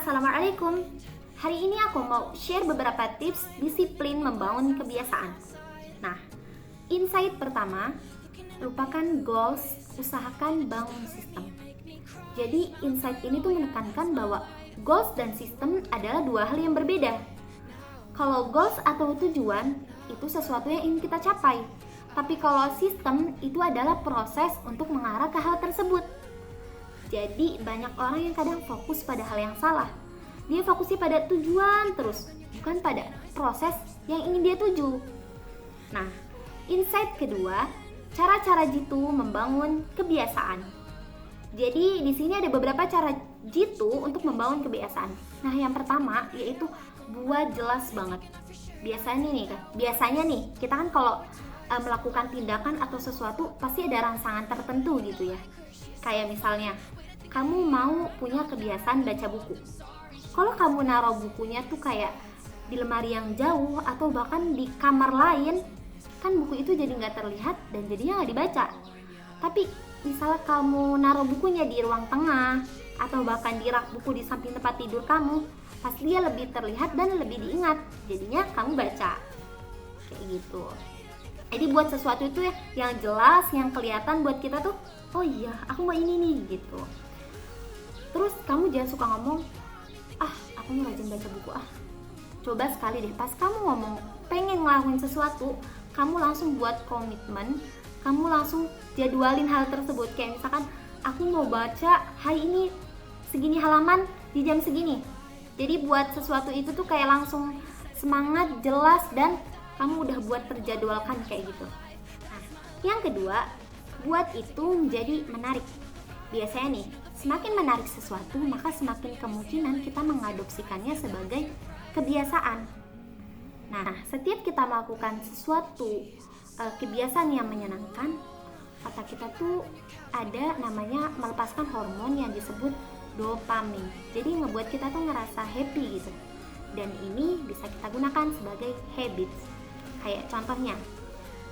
Assalamualaikum. Hari ini aku mau share beberapa tips disiplin membangun kebiasaan. Nah, insight pertama, lupakan goals, usahakan bangun sistem. Jadi insight ini tuh menekankan bahwa goals dan sistem adalah dua hal yang berbeda. Kalau goals atau tujuan itu sesuatu yang ingin kita capai, tapi kalau sistem itu adalah proses untuk mengarah ke hal tersebut. Jadi banyak orang yang kadang fokus pada hal yang salah. Dia fokusnya pada tujuan terus, bukan pada proses yang ingin dia tuju. Nah, insight kedua, cara-cara jitu membangun kebiasaan. Jadi di sini ada beberapa cara jitu untuk membangun kebiasaan. Nah, yang pertama yaitu buat jelas banget. Biasanya nih, kita kan kalau melakukan tindakan atau sesuatu pasti ada rangsangan tertentu gitu ya. Kayak misalnya, kamu mau punya kebiasaan baca buku. Kalau kamu naruh bukunya tuh kayak di lemari yang jauh atau bahkan di kamar lain, kan buku itu jadi nggak terlihat dan jadinya nggak dibaca. Tapi misalnya kamu naruh bukunya di ruang tengah atau bahkan di rak buku di samping tempat tidur kamu, pasti dia lebih terlihat dan lebih diingat. Jadinya kamu baca. Kayak gitu. Jadi buat sesuatu itu ya yang jelas, yang kelihatan buat kita tuh, oh iya, aku mau ini nih gitu. Terus kamu jangan suka ngomong, aku mau rajin baca buku Coba sekali deh, pas kamu ngomong pengen ngelakuin sesuatu, kamu langsung buat komitmen, kamu langsung jadwalin hal tersebut. Kayak misalkan, aku mau baca hari ini segini halaman di jam segini. Jadi buat sesuatu itu tuh kayak langsung semangat, jelas, dan kamu udah buat terjadwalkan kayak gitu. Nah, yang kedua, buat itu menjadi menarik. Biasanya nih, semakin menarik sesuatu, maka semakin kemungkinan kita mengadopsikannya sebagai kebiasaan. Nah, setiap kita melakukan sesuatu kebiasaan yang menyenangkan, otak kita tuh ada namanya melepaskan hormon yang disebut dopamin. Jadi ngebuat kita tuh ngerasa happy gitu. Dan ini bisa kita gunakan sebagai habits. Kayak contohnya,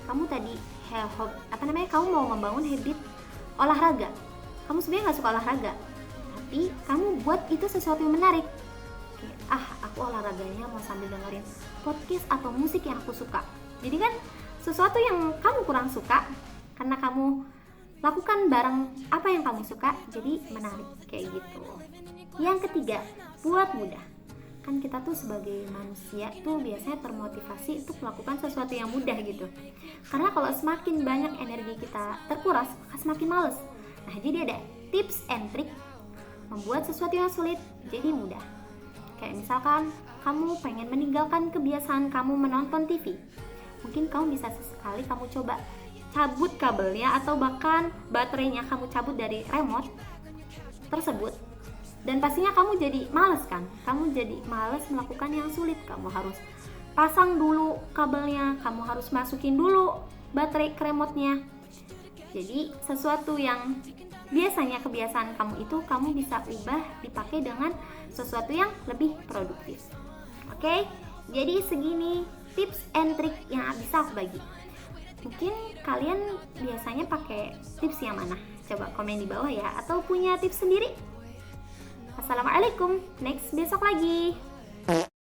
kamu tadi kamu mau membangun habit olahraga. Kamu sebenarnya nggak suka olahraga, tapi kamu buat itu sesuatu yang menarik. Aku olahraganya mau sambil dengerin podcast atau musik yang aku suka. Jadi kan sesuatu yang kamu kurang suka, karena kamu lakukan bareng apa yang kamu suka, jadi menarik kayak gitu. Yang ketiga, buat mudah. Kan kita tuh sebagai manusia tuh biasanya termotivasi untuk melakukan sesuatu yang mudah gitu. Karena kalau semakin banyak energi kita terkuras, maka semakin males. Nah, jadi ada tips and trick membuat sesuatu yang sulit jadi mudah. Kayak misalkan kamu pengen meninggalkan kebiasaan kamu menonton TV. Mungkin kamu bisa sesekali kamu coba cabut kabelnya atau bahkan baterainya kamu cabut dari remote tersebut. Dan pastinya kamu jadi males kan? Kamu jadi males melakukan yang sulit. Kamu harus pasang dulu kabelnya, kamu harus masukin dulu baterai ke remote-nya. Jadi sesuatu yang biasanya kebiasaan kamu itu kamu bisa ubah dipakai dengan sesuatu yang lebih produktif. Oke? Jadi segini tips and trick yang bisa aku bagi. Mungkin kalian biasanya pakai tips yang mana? Coba komen di bawah ya, atau punya tips sendiri? Assalamualaikum, next besok lagi.